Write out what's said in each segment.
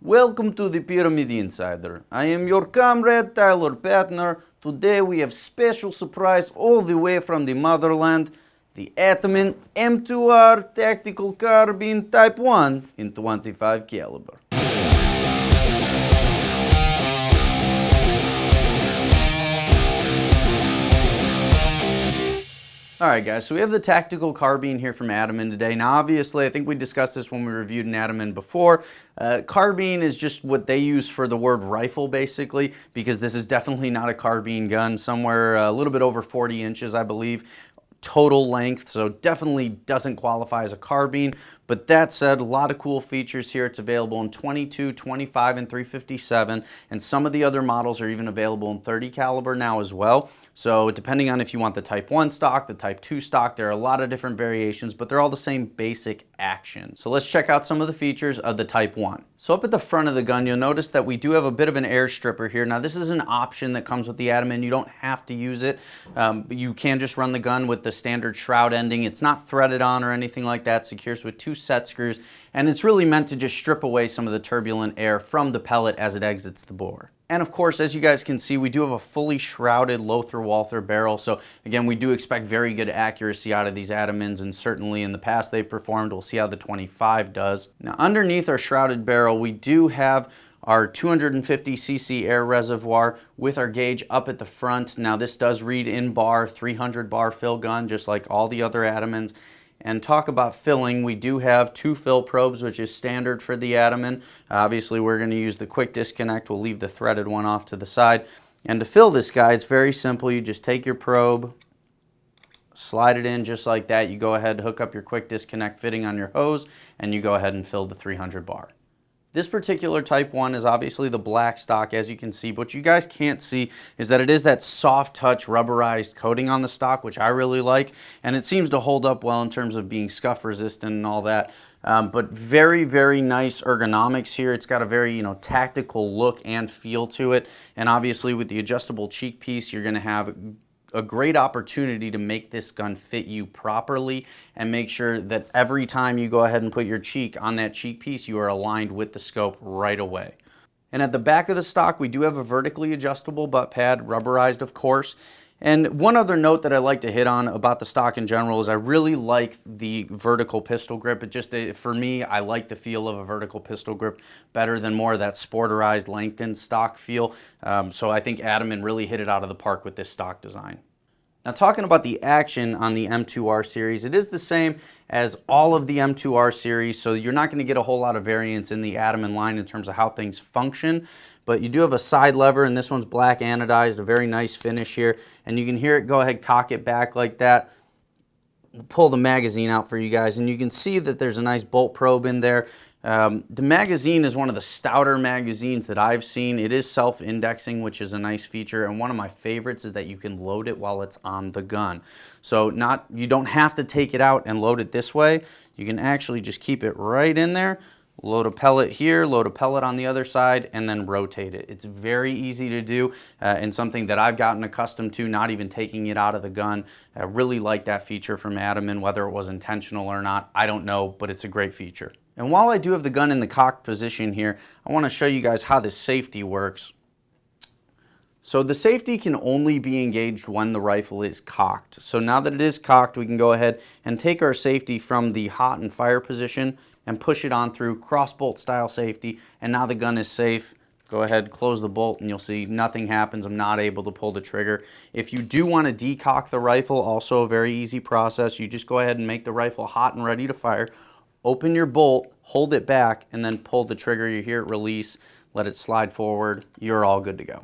Welcome to the Pyramyd Insider. I am your comrade Tyler Patner. Today we have special surprise all the way from the motherland, the Ataman M2R Tactical Carbine Type 1 in 25 caliber. Alright guys, so we have the tactical carbine here from Ataman today. Now obviously, I think we discussed this when we reviewed an Ataman before. Carbine is just what they use for the word rifle basically, because this is definitely not a carbine gun. Somewhere a little bit over 40 inches I believe total length, so definitely doesn't qualify as a carbine. But that said, a lot of cool features here. It's available in 22, 25, and 357, and some of the other models are even available in 30 caliber now as well. So depending on if you want the Type 1 stock, the Type 2 stock, there are a lot of different variations, but they're all the same basic action. So let's check out some of the features of the Type 1. So up at the front of the gun, you'll notice that we do have a bit of an air stripper here. Now this is an option that comes with the Ataman. You don't have to use it. You can just run the gun with the standard shroud ending. It's not threaded on or anything like that. It secures with 2 set screws, and it's really meant to just strip away some of the turbulent air from the pellet as it exits the bore. And of course, as you guys can see, we do have a fully shrouded Lothar Walther barrel. So again, we do expect very good accuracy out of these Atamans, and certainly in the past they've performed. We'll see how the 25 does. Now underneath our shrouded barrel, we do have our 250cc air reservoir with our gauge up at the front. Now this does read in bar, 300 bar fill gun, just like all the other Atamans. And talk about filling, we do have 2 fill probes, which is standard for the Ataman. Obviously, we're going to use the quick disconnect. We'll leave the threaded one off to the side. And to fill this guy, it's very simple. You just take your probe, slide it in just like that. You go ahead, hook up your quick disconnect fitting on your hose, and you go ahead and fill the 300 bar. This particular Type 1 is obviously the black stock, as you can see. But what you guys can't see is that it is that soft touch rubberized coating on the stock, which I really like. And it seems to hold up well in terms of being scuff resistant and all that. But very, very nice ergonomics here. It's got a very, tactical look and feel to it. And obviously with the adjustable cheek piece, you're going to have a great opportunity to make this gun fit you properly and make sure that every time you go ahead and put your cheek on that cheek piece, you are aligned with the scope right away. And at the back of the stock, we do have a vertically adjustable butt pad, rubberized of course. And one other note that I like to hit on about the stock in general is I really like the vertical pistol grip. It just, for me, I like the feel of a vertical pistol grip better than more of that sporterized, lengthened stock feel. So I think Ataman really hit it out of the park with this stock design. Now talking about the action on the M2R series, it is the same as all of the M2R series, so you're not going to get a whole lot of variance in the Ataman line in terms of how things function. But you do have a side lever, and this one's black anodized, a very nice finish here. And you can hear it go ahead, cock it back like that. Pull the magazine out for you guys, and you can see that there's a nice bolt probe in there. The magazine is one of the stouter magazines that I've seen. It is self-indexing, which is a nice feature, and one of my favorites is that you can load it while it's on the gun. So you don't have to take it out and load it this way. You can actually just keep it right in there, load a pellet here, load a pellet on the other side, and then rotate it. It's very easy to do and something that I've gotten accustomed to, not even taking it out of the gun. I really like that feature from Ataman, whether it was intentional or not, I don't know, but it's a great feature. And while I do have the gun in the cocked position here, I want to show you guys how this safety works. So the safety can only be engaged when the rifle is cocked. So now that it is cocked, we can go ahead and take our safety from the hot and fire position and push it on through cross-bolt style safety, and now the gun is safe. Go ahead, close the bolt, and you'll see nothing happens. I'm not able to pull the trigger. If you do want to decock the rifle, also a very easy process. You just go ahead and make the rifle hot and ready to fire. Open your bolt, hold it back, and then pull the trigger. You hear it release, let it slide forward. You're all good to go.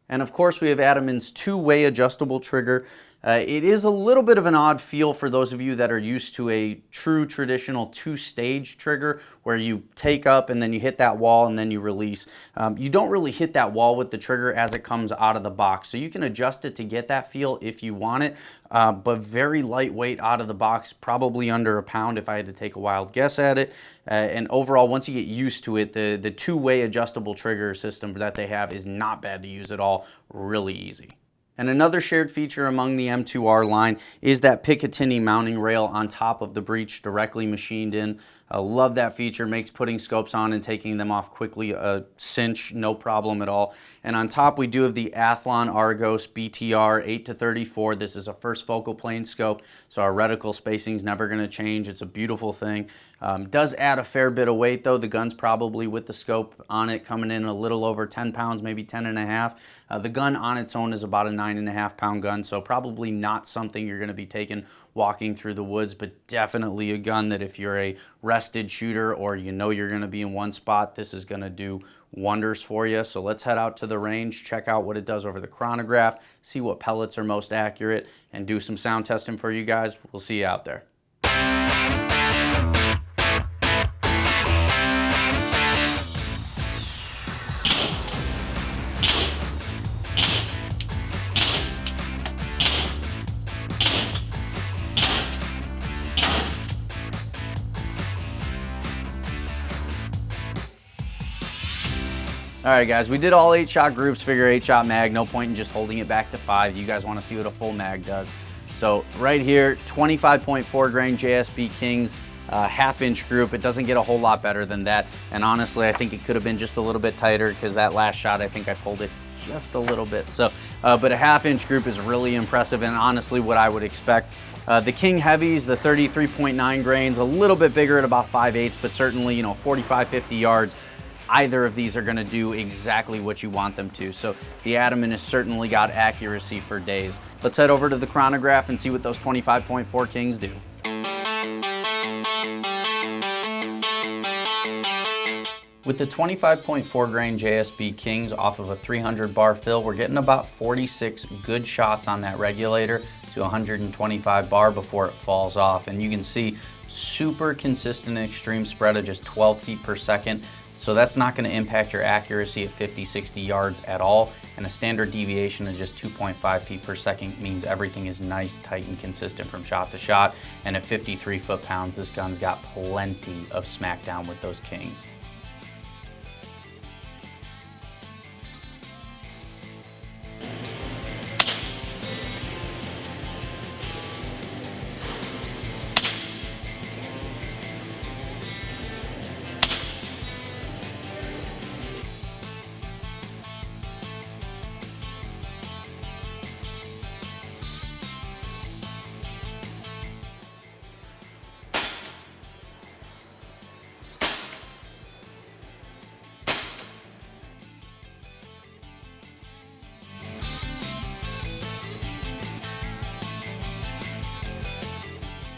And of course, we have Ataman's 2-way adjustable trigger. It is a little bit of an odd feel for those of you that are used to a true traditional 2-stage trigger where you take up and then you hit that wall and then you release. You don't really hit that wall with the trigger as it comes out of the box. So you can adjust it to get that feel if you want it, but very lightweight out of the box, probably under a pound if I had to take a wild guess at it. And overall, once you get used to it, the 2-way adjustable trigger system that they have is not bad to use at all, really easy. And another shared feature among the M2R line is that Picatinny mounting rail on top of the breech directly machined in. Love that feature, makes putting scopes on and taking them off quickly a cinch, no problem at all. And on top we do have the Athlon Argos BTR 8-34. This is a first focal plane scope, so our reticle spacing is never going to change. It's a beautiful thing. Does add a fair bit of weight though. The gun's probably with the scope on it coming in a little over 10 pounds, maybe 10 and a half. The gun on its own is about a 9.5 pound gun, so probably not something you're going to be taking walking through the woods, but definitely a gun that if you're a rested shooter or you know you're going to be in one spot, this is going to do wonders for you. So let's head out to the range, check out what it does over the chronograph, see what pellets are most accurate, and do some sound testing for you guys. We'll see you out there. All right, guys, we did all 8-shot groups, figure 8-shot mag, no point in just holding it back to 5. You guys want to see what a full mag does. So right here, 25.4 grain JSB Kings, half-inch group. It doesn't get a whole lot better than that. And honestly, I think it could have been just a little bit tighter because that last shot, I think I pulled it just a little bit. So, but a half-inch group is really impressive and honestly what I would expect. The King Heavies, the 33.9 grains, a little bit bigger at about 5/8, but certainly, you know, 45, 50 yards. Either of these are going to do exactly what you want them to. So the Ataman has certainly got accuracy for days. Let's head over to the chronograph and see what those 25.4 Kings do. With the 25.4 grain JSB Kings off of a 300 bar fill, we're getting about 46 good shots on that regulator to 125 bar before it falls off. And you can see super consistent and extreme spread of just 12 feet per second. So that's not going to impact your accuracy at 50, 60 yards at all. And a standard deviation of just 2.5 feet per second means everything is nice, tight, and consistent from shot to shot. And at 53 foot-pounds, this gun's got plenty of smackdown with those Kings.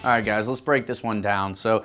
All right, guys, let's break this one down. So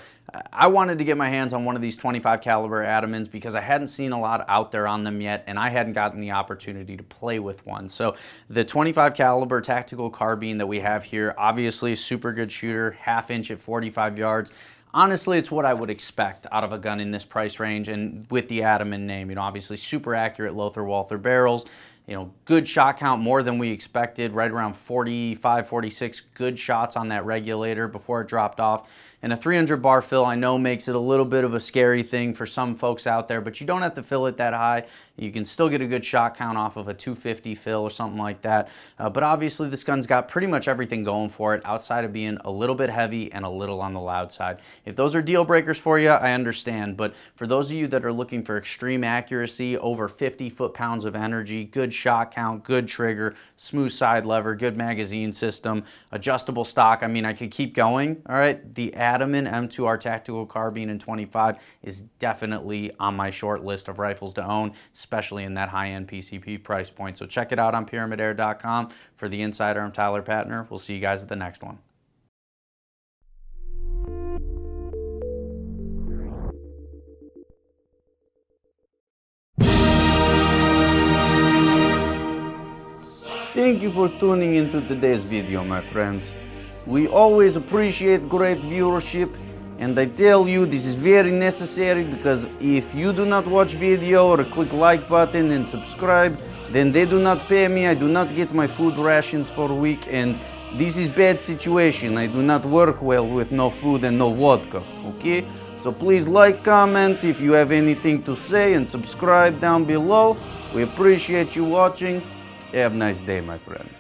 I wanted to get my hands on one of these 25 caliber Atamans because I hadn't seen a lot out there on them yet, and I hadn't gotten the opportunity to play with one. So the 25 caliber tactical carbine that we have here, obviously a super good shooter, half-inch at 45 yards. Honestly, it's what I would expect out of a gun in this price range and with the Ataman name. You know, obviously super accurate Lothar Walther barrels. You know, good shot count, more than we expected, right around 45, 46 good shots on that regulator before it dropped off. And a 300 bar fill, I know, makes it a little bit of a scary thing for some folks out there, but you don't have to fill it that high. You can still get a good shot count off of a 250 fill or something like that. But obviously this gun's got pretty much everything going for it outside of being a little bit heavy and a little on the loud side. If those are deal breakers for you, I understand. But for those of you that are looking for extreme accuracy, over 50 foot-pounds of energy, good shot count, good trigger, smooth side lever, good magazine system, adjustable stock, I mean, I could keep going, all right? The Ataman M2R Tactical Carbine in 25 is definitely on my short list of rifles to own, especially in that high-end PCP price point. So check it out on PyramydAir.com. For the Insider, I'm Tyler Patner. We'll see you guys at the next one. Thank you for tuning into today's video, my friends. We always appreciate great viewership, and I tell you this is very necessary because if you do not watch video or click like button and subscribe, then they do not pay me. I do not get my food rations for a week, and this is bad situation. I do not work well with no food and no vodka, okay? So please like, comment if you have anything to say, and subscribe down below. We appreciate you watching. Have a nice day, my friends.